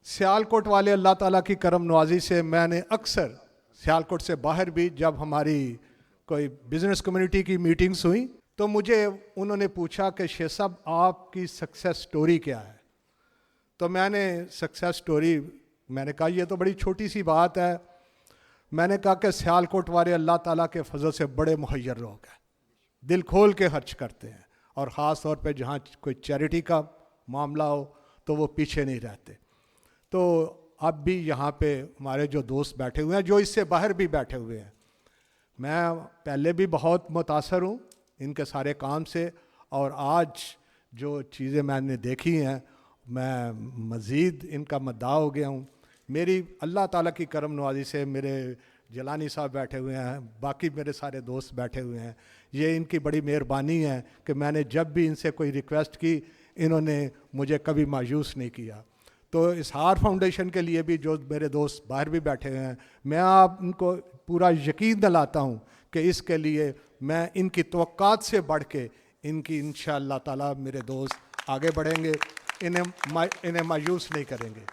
सियालकोट वाले अल्लाह ताला की करम नवाजी से मैंने अक्सर सियालकोट से बाहर भी जब हमारी कोई बिज़नेस कम्युनिटी की मीटिंग्स हुई तो मुझे उन्होंने पूछा कि शेख साहब आपकी सक्सेस स्टोरी क्या है। तो मैंने सक्सेस स्टोरी मैंने कहा ये तो बड़ी छोटी सी बात है। मैंने कहा कि सियालकोट वाले अल्लाह ताला के फजल से बड़े मुहैयर लोग हैं, दिल खोल के खर्च करते हैं, और ख़ास तौर पे जहाँ कोई चैरिटी का मामला हो तो वो पीछे नहीं रहते। तो अब भी यहाँ पे हमारे जो दोस्त बैठे हुए हैं, जो इससे बाहर भी बैठे हुए हैं, मैं पहले भी बहुत मुतासर हूँ इनके सारे काम से, और आज जो चीज़ें मैंने देखी हैं मैं मज़ीद इनका मद्दा हो गया हूँ। मेरी अल्लाह ताला की करम नवाजी से मेरे जलानी साहब बैठे हुए हैं, बाकी मेरे सारे दोस्त बैठे हुए हैं, ये इनकी बड़ी मेहरबानी है कि मैंने जब भी इनसे कोई रिक्वेस्ट की इन्होंने मुझे कभी मायूस नहीं किया। तो इसहार फाउंडेशन के लिए भी जो मेरे दोस्त बाहर भी बैठे हुए हैं, मैं आप उनको पूरा यकीन दिलाता हूँ कि इसके लिए मैं इनकी तवक्कात से बढ़ के इनकी इंशाअल्लाह ताला मेरे दोस्त आगे बढ़ेंगे, इन्हें मायूस नहीं करेंगे।